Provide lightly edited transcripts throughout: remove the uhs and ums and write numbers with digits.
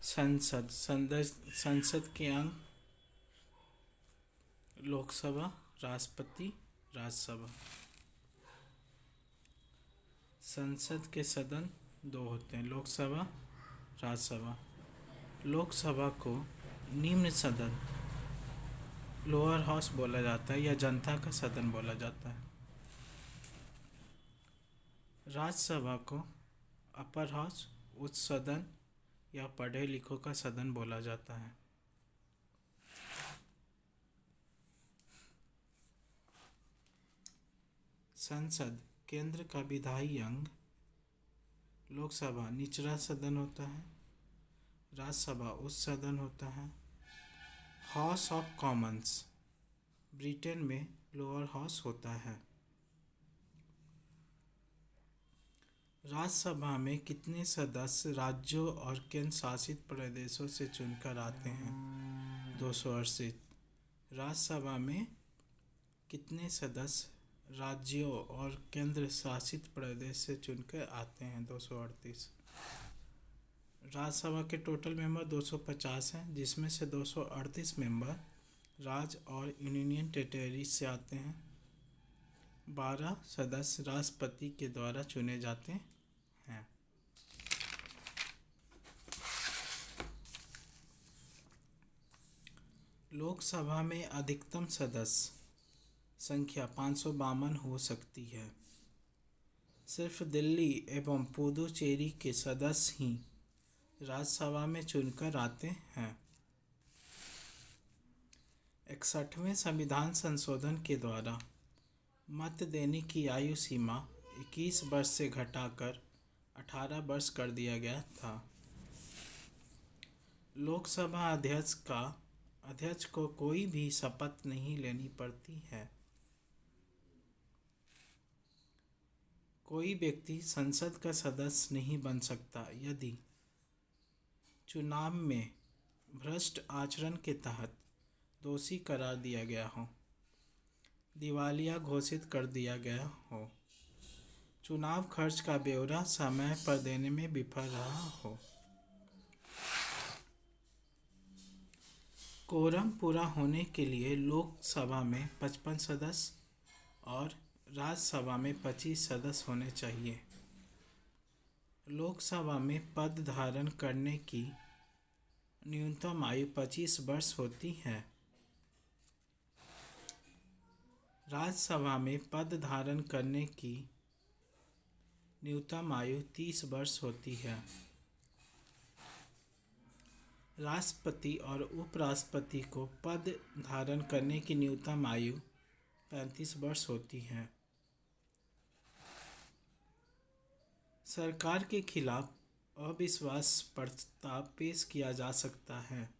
संसद के अंग लोकसभा, राष्ट्रपति, राज्यसभा। संसद के सदन दो होते हैं, लोकसभा, राज्यसभा। लोकसभा को निम्न सदन, लोअर हाउस बोला जाता है या जनता का सदन बोला जाता है। राज्यसभा को अपर हाउस, उच्च सदन या पढ़े लिखों का सदन बोला जाता है। संसद केंद्र का विधायी अंग। लोकसभा निचला सदन होता है, राज्यसभा उच्च सदन होता है। हाउस ऑफ कॉमन्स ब्रिटेन में लोअर हाउस होता है। राज्यसभा में कितने सदस्य राज्यों और केंद्र शासित प्रदेशों से चुनकर आते हैं? 238। राज्यसभा में कितने सदस्य राज्यों और केंद्र शासित प्रदेश से चुनकर आते हैं? 238। राज्यसभा के टोटल मेंबर 250 हैं, जिसमें से 238 मेंबर राज्य और यूनियन टेरिटरी से आते हैं। 12 सदस्य राष्ट्रपति के द्वारा चुने जाते हैं। लोकसभा में अधिकतम सदस्य संख्या 552 हो सकती है। सिर्फ दिल्ली एवं पुदुचेरी के सदस्य ही राज्यसभा में चुनकर आते हैं। 61वें संविधान संशोधन के द्वारा मत देने की आयु सीमा 21 वर्ष से घटाकर 18 वर्ष कर दिया गया था। लोकसभा अध्यक्ष को कोई भी शपथ नहीं लेनी पड़ती है। कोई व्यक्ति संसद का सदस्य नहीं बन सकता यदि चुनाव में भ्रष्ट आचरण के तहत दोषी करार दिया गया हो, दिवालिया घोषित कर दिया गया हो, चुनाव खर्च का ब्यौरा समय पर देने में विफल रहा हो। कोरम पूरा होने के लिए लोकसभा में 55 सदस्य और राज्यसभा में 25 सदस्य होने चाहिए। लोकसभा में पद धारण करने की न्यूनतम आयु 25 वर्ष होती है। राज्यसभा में पद धारण करने की न्यूनतम आयु 30 वर्ष होती है। राष्ट्रपति और उपराष्ट्रपति को पद धारण करने की न्यूनतम आयु 35 वर्ष होती है। सरकार के खिलाफ अविश्वास प्रस्ताव पेश किया जा सकता है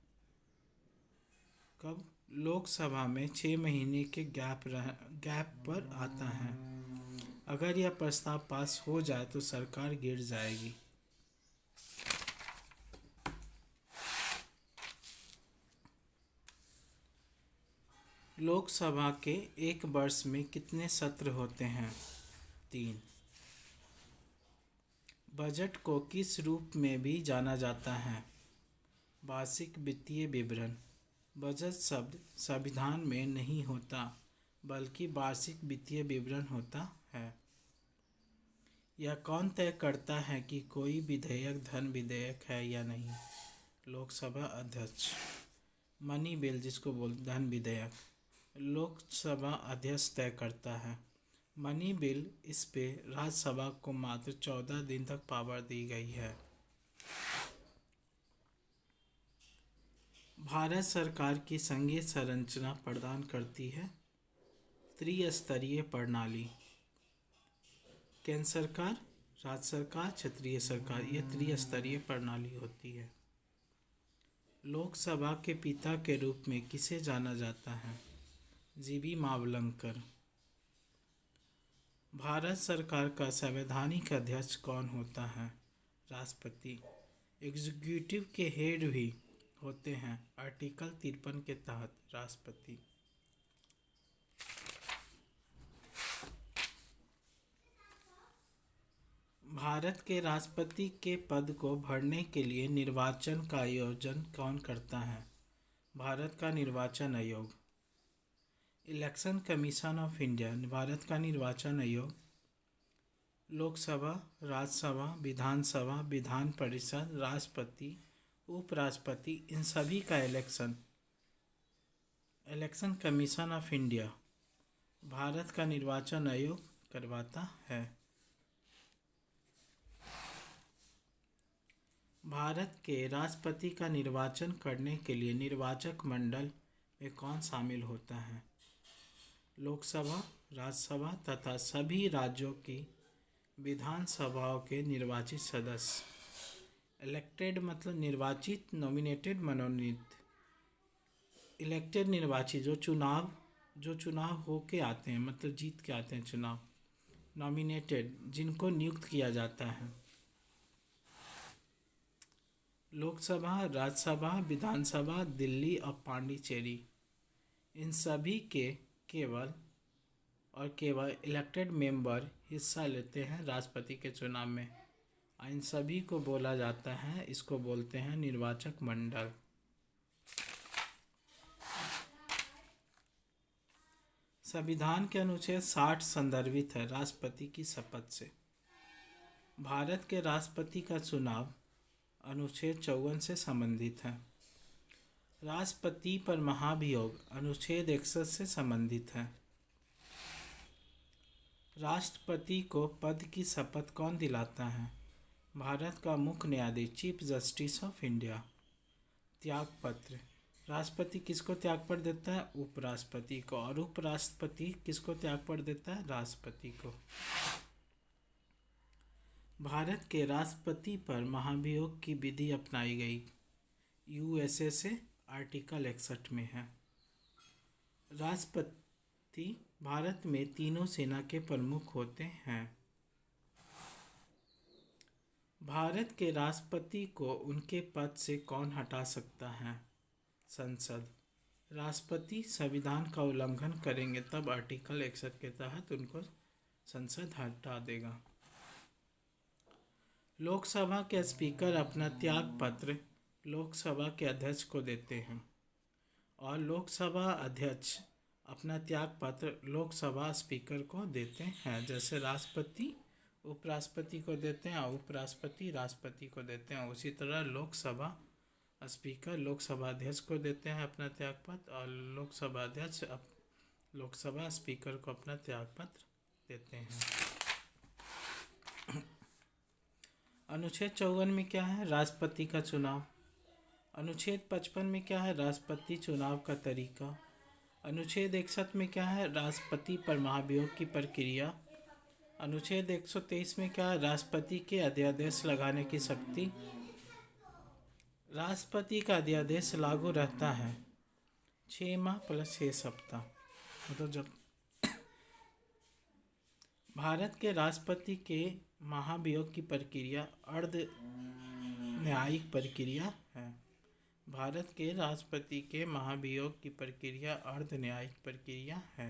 कब? लोकसभा में 6 महीने के गैप पर आता है। अगर यह प्रस्ताव पास हो जाए तो सरकार गिर जाएगी। लोकसभा के एक वर्ष में कितने सत्र होते हैं? 3। बजट को किस रूप में भी जाना जाता है? वार्षिक वित्तीय विवरण। बजट शब्द संविधान में नहीं होता, बल्कि वार्षिक वित्तीय विवरण होता है। यह कौन तय करता है कि कोई विधेयक धन विधेयक है या नहीं? लोकसभा अध्यक्ष। मनी बिल, जिसको बोलते धन विधेयक, लोकसभा अध्यक्ष तय करता है। मनी बिल, इस पे राज्यसभा को मात्र 14 दिन तक पावर दी गई है। भारत सरकार की संघीय संरचना प्रदान करती है त्रिस्तरीय प्रणाली। केंद्र सरकार, राज्य सरकार, क्षेत्रीय सरकार, यह त्रिस्तरीय प्रणाली होती है। लोकसभा के पिता के रूप में किसे जाना जाता है? जीवी मावलंकर। भारत सरकार का संवैधानिक अध्यक्ष कौन होता है? राष्ट्रपति। एग्जीक्यूटिव के हेड भी होते हैं आर्टिकल 53 के तहत राष्ट्रपति। भारत के राष्ट्रपति के पद को भरने के लिए निर्वाचन का आयोजन कौन करता है? भारत का निर्वाचन आयोग। Election commission of India Bharat का निर्वाचन आयोग। लोकसभा, राज्यसभा, विधानसभा, विधान परिषद, राष्ट्रपति, उपराष्ट्रपति, इन सभी का election commission of India Bharat का निर्वाचन आयोग करवाता है। भारत के राष्ट्रपति का निर्वाचन करने के लिए निर्वाचक मंडल में कौन शामिल होता है? लोकसभा, राज्यसभा तथा सभी राज्यों की विधानसभाओं के निर्वाचित सदस्य। इलेक्टेड मतलब निर्वाचित, नॉमिनेटेड मनोनीत, इलेक्टेड निर्वाचित जो चुनाव होके आते हैं, मतलब जीत के आते हैं चुनाव। नॉमिनेटेड जिनको नियुक्त किया जाता है। लोकसभा, राज्यसभा, विधानसभा, दिल्ली और पांडिचेरी, इन सभी के केवल इलेक्टेड मेंबर हिस्सा लेते हैं राष्ट्रपति के चुनाव में। इन सभी को बोला जाता है, इसको बोलते हैं निर्वाचक मंडल। संविधान के अनुच्छेद 60 संदर्भित है राष्ट्रपति की शपथ से। भारत के राष्ट्रपति का चुनाव अनुच्छेद 54 से संबंधित है। राष्ट्रपति पर महाभियोग अनुच्छेद 61 से संबंधित है। राष्ट्रपति को पद की शपथ कौन दिलाता है? भारत का मुख्य न्यायाधीश, चीफ जस्टिस ऑफ इंडिया। त्यागपत्र, राष्ट्रपति किसको त्यागपत्र देता है? उपराष्ट्रपति को। और उपराष्ट्रपति किसको त्यागपत्र देता है? राष्ट्रपति को। भारत के राष्ट्रपति पर महाभियोग की विधि अपनाई गई यूएसए से आर्टिकल 61 में है। राष्ट्रपति भारत में तीनों सेना के प्रमुख होते हैं। भारत के राष्ट्रपति को उनके पद से कौन हटा सकता है? संसद। राष्ट्रपति संविधान का उल्लंघन करेंगे तब आर्टिकल 61 के तहत उनको संसद हटा देगा। लोकसभा के स्पीकर अपना त्यागपत्र लोकसभा के अध्यक्ष को देते हैं और लोकसभा अध्यक्ष अपना त्यागपत्र लोकसभा स्पीकर को देते हैं। जैसे राष्ट्रपति उपराष्ट्रपति को देते हैं और उपराष्ट्रपति राष्ट्रपति को देते हैं, उसी तरह लोकसभा स्पीकर लोकसभा अध्यक्ष को देते हैं अपना त्यागपत्र और लोकसभा अध्यक्ष लोकसभा स्पीकर को अपना त्यागपत्र देते हैं। अनुच्छेद 54 में क्या है? राष्ट्रपति का चुनाव। अनुच्छेद 55 में क्या है? राष्ट्रपति चुनाव का तरीका। अनुच्छेद 61 में क्या है? राष्ट्रपति पर महाभियोग की प्रक्रिया। अनुच्छेद 123 में क्या है? राष्ट्रपति के अध्यादेश लगाने की शक्ति। राष्ट्रपति का अध्यादेश लागू रहता है 6 माह प्लस 6 सप्ताह, मतलब जब भारत के राष्ट्रपति के महाभियोग की प्रक्रिया अर्ध न्यायिक प्रक्रिया है। भारत के राष्ट्रपति के महाभियोग की प्रक्रिया अर्ध न्यायिक प्रक्रिया है।